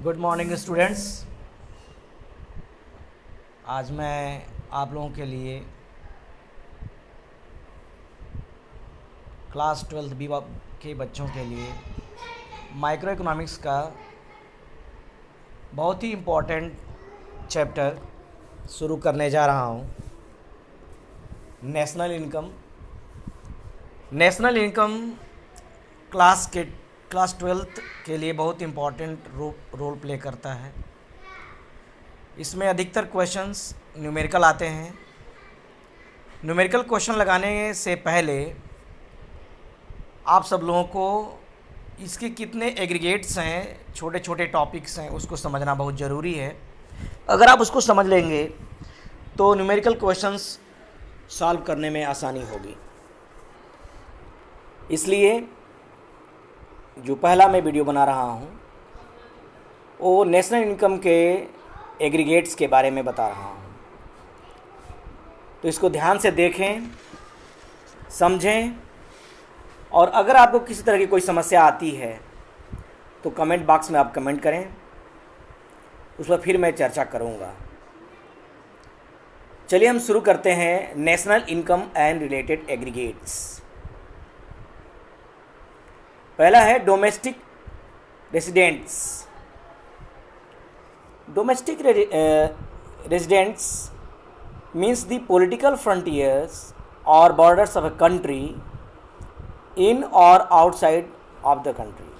Good morning students. आज मैं आप लोगों के लिए क्लास 12 बी के बच्चों के लिए माइक्रो इकोनॉमिक्स का बहुत ही इम्पोर्टेंट चैप्टर शुरू करने जा रहा हूँ। नेशनल इनकम क्लास 12 के लिए बहुत इम्पॉर्टेंट रोल प्ले करता है। इसमें अधिकतर क्वेश्चंस न्यूमेरिकल आते हैं। न्यूमेरिकल क्वेश्चन लगाने से पहले आप सब लोगों को इसके कितने एग्रीगेट्स हैं, छोटे छोटे टॉपिक्स हैं, उसको समझना बहुत ज़रूरी है। अगर आप उसको समझ लेंगे तो न्यूमेरिकल क्वेश्चंस सॉल्व करने में आसानी होगी। इसलिए जो पहला मैं वीडियो बना रहा हूँ वो नेशनल इनकम के एग्रीगेट्स के बारे में बता रहा हूँ। तो इसको ध्यान से देखें, समझें, और अगर आपको किसी तरह की कोई समस्या आती है तो कमेंट बॉक्स में आप कमेंट करें, उस पर फिर मैं चर्चा करूँगा। चलिए हम शुरू करते हैं national income and related aggregates. पहला है domestic residents. Domestic residents means the political frontiers और borders of a country in और आउटसाइड ऑफ द कंट्री।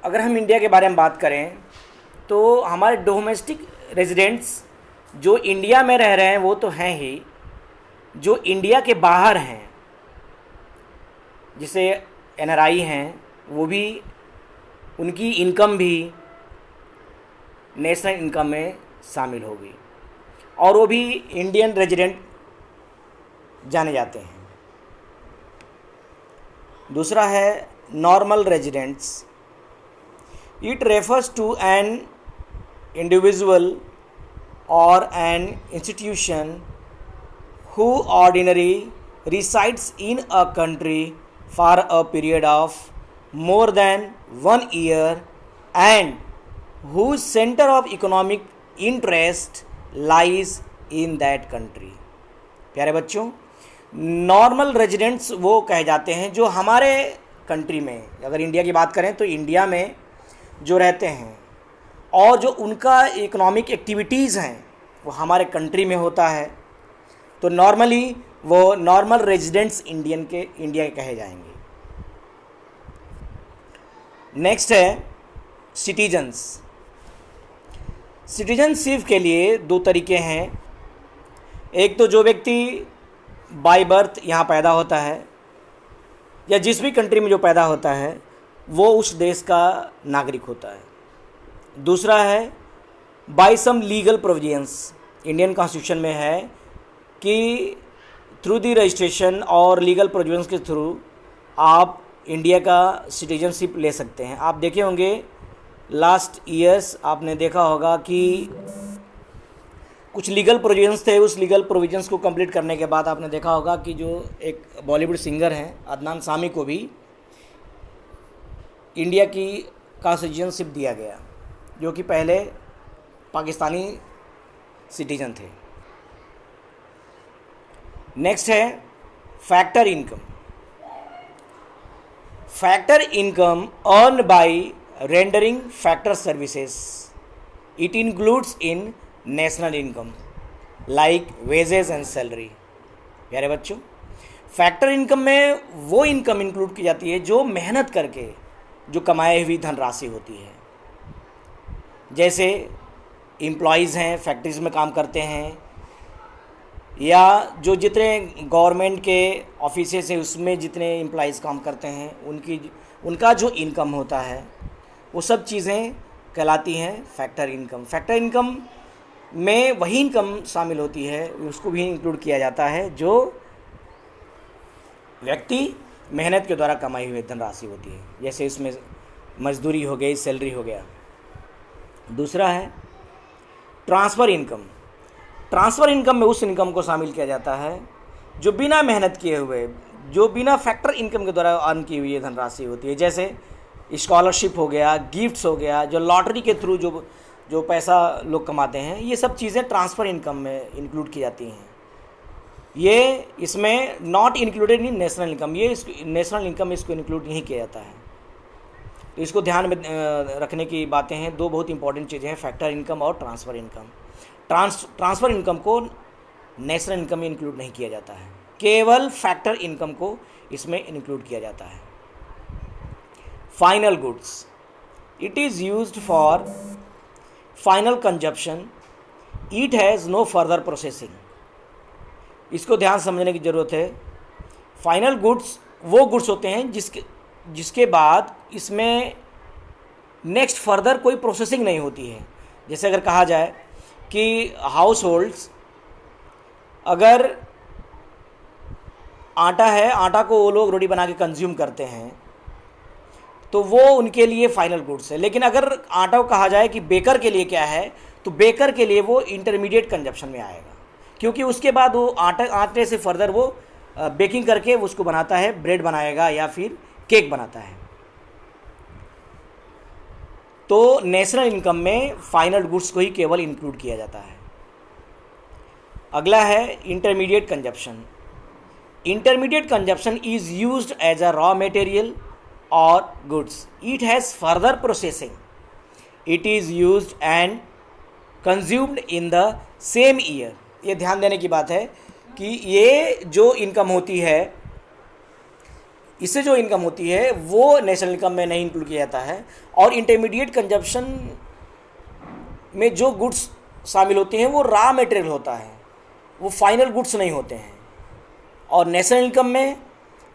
अगर हम इंडिया के बारे में बात करें तो हमारे डोमेस्टिक रेजिडेंट्स जो इंडिया में रह रहे हैं वो तो हैं ही, जो इंडिया के बाहर हैं जिसे NRI हैं, वो भी, उनकी इनकम भी नेशनल इनकम में शामिल होगी और वो भी इंडियन रेजिडेंट जाने जाते हैं। दूसरा है normal residents. It refers to an individual और an institution who ordinary resides in a country for a period of more than 1 year and whose center of economic interest lies in that country। प्यारे बच्चों, normal residents वो कहे जाते हैं जो हमारे country में, अगर इंडिया की बात करें तो इंडिया में जो रहते हैं और जो उनका इकोनॉमिक एक्टिविटीज़ हैं वो हमारे कंट्री में होता है, तो नॉर्मली वो नॉर्मल रेजिडेंट्स इंडिया के कहे जाएंगे। नेक्स्ट है सिटीजन्स। सिटीजनशिप के लिए दो तरीके हैं। एक तो जो व्यक्ति बाय बर्थ यहाँ पैदा होता है या जिस भी कंट्री में जो पैदा होता है वो उस देश का नागरिक होता है। दूसरा है by some legal provisions. Indian constitution में है कि थ्रू दी रजिस्ट्रेशन और लीगल प्रोविजंस के थ्रू आप इंडिया का सिटीजनशिप ले सकते हैं। आप देखे होंगे लास्ट ईयर्स आपने देखा होगा कि कुछ लीगल प्रोविजंस थे, उस लीगल प्रोविजंस को कंप्लीट करने के बाद आपने देखा होगा कि जो एक बॉलीवुड सिंगर हैं अदनान सामी को भी इंडिया का सिटीजनशिप दिया गया, जो कि पहले पाकिस्तानी सिटीजन थे। नेक्स्ट है factor income. Factor income earn by rendering factor services. It includes in national income like wages and salary. प्यारे बच्चों, फैक्टर इनकम में वो इनकम इंक्लूड की जाती है जो मेहनत करके जो कमाई हुई धनराशि होती है। जैसे एम्प्लॉयज़ हैं, फैक्ट्रीज में काम करते हैं, या जो जितने गवर्नमेंट के ऑफिसेस हैं उसमें जितने एम्प्लॉइज़ काम करते हैं उनका जो इनकम होता है वो सब चीज़ें कहलाती हैं फैक्टर इनकम। फैक्टर इनकम में वही इनकम शामिल होती है, उसको भी इंक्लूड किया जाता है जो व्यक्ति मेहनत के द्वारा कमाई हुई धनराशि होती है, जैसे इसमें मजदूरी हो गई, सैलरी हो गया। दूसरा है ट्रांसफ़र इनकम। ट्रांसफ़र इनकम में उस इनकम को शामिल किया जाता है जो बिना मेहनत किए हुए, जो बिना फैक्टर इनकम के द्वारा अर्न की हुई धनराशि होती है। जैसे स्कॉलरशिप हो गया, गिफ्ट्स हो गया, जो लॉटरी के थ्रू जो जो पैसा लोग कमाते हैं, ये सब चीज़ें ट्रांसफ़र इनकम में इंक्लूड की जाती हैं। ये इसमें not included in national income, ये नेशनल इनकम इसको इंक्लूड नहीं किया जाता है। तो इसको ध्यान में रखने की बातें हैं। दो बहुत इंपॉर्टेंट चीज़ें हैं, फैक्टर इनकम और ट्रांसफ़र इनकम। ट्रांसफ़र इनकम को नेशनल इनकम में इंक्लूड नहीं किया जाता है, केवल फैक्टर इनकम को इसमें इंक्लूड किया जाता है। Final goods, it is used for final consumption, it has no further processing. इसको ध्यान समझने की ज़रूरत है। फाइनल गुड्स वो गुड्स होते हैं जिसके बाद इसमें नेक्स्ट फर्दर कोई प्रोसेसिंग नहीं होती है। जैसे अगर कहा जाए कि हाउस होल्ड्स, अगर आटा है, आटा को वो लोग रोटी बना के कंज्यूम करते हैं, तो वो उनके लिए फाइनल गुड्स है। लेकिन अगर आटा को कहा जाए कि बेकर के लिए क्या है, तो बेकर के लिए वो इंटरमीडिएट कंजप्शन में आएगा, क्योंकि उसके बाद वो आटे से फर्दर वो बेकिंग करके उसको बनाता है, ब्रेड बनाएगा या फिर केक बनाता है। तो नेशनल इनकम में फाइनल गुड्स को ही केवल इंक्लूड किया जाता है। अगला है intermediate consumption. Intermediate consumption is used as a raw material or goods, it has further processing, it is used and consumed in the same year। ये ध्यान देने की बात है कि ये जो इनकम होती है, इससे जो इनकम होती है वो नेशनल इनकम में नहीं इंक्लूड किया जाता है। और इंटरमीडिएट कंजप्शन में जो गुड्स शामिल होते हैं वो रॉ मटेरियल होता है, वो फाइनल गुड्स नहीं होते हैं। और नेशनल इनकम में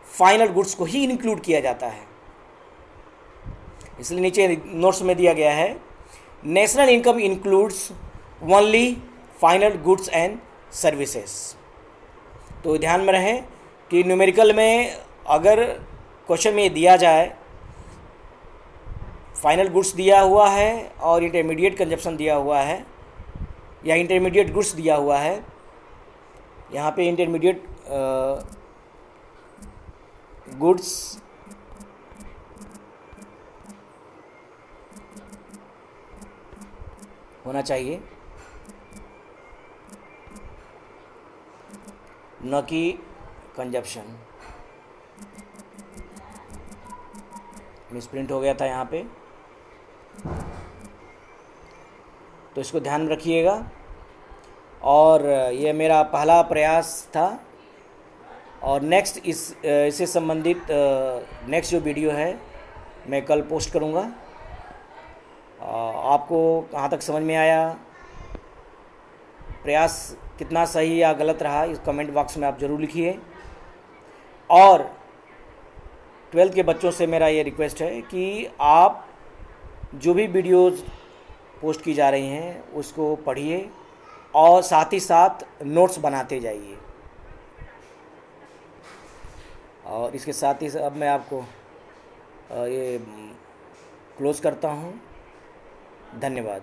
फाइनल गुड्स को ही इंक्लूड किया जाता है। इसलिए नीचे नोट्स में दिया गया है, national income includes only final goods and services. तो ध्यान में रहे कि न्यूमेरिकल में अगर क्वेश्चन में दिया जाए फाइनल गुड्स दिया हुआ है और इंटरमीडिएट कंजप्शन दिया हुआ है या इंटरमीडिएट गुड्स दिया हुआ है, यहाँ पे इंटरमीडिएट गुड्स होना चाहिए, न कि कंजप्शन। मिसप्रिंट हो गया था यहाँ पे, तो इसको ध्यान में रखिएगा। और ये मेरा पहला प्रयास था, और नेक्स्ट इससे संबंधित नेक्स्ट जो वीडियो है मैं कल पोस्ट करूँगा। आपको कहाँ तक समझ में आया, प्रयास कितना सही या गलत रहा, इस कमेंट बॉक्स में आप ज़रूर लिखिए। और 12th के बच्चों से मेरा ये रिक्वेस्ट है कि आप जो भी वीडियोज़ पोस्ट की जा रही हैं उसको पढ़िए और साथ ही साथ नोट्स बनाते जाइए। और इसके साथ ही अब मैं आपको ये क्लोज़ करता हूँ। धन्यवाद।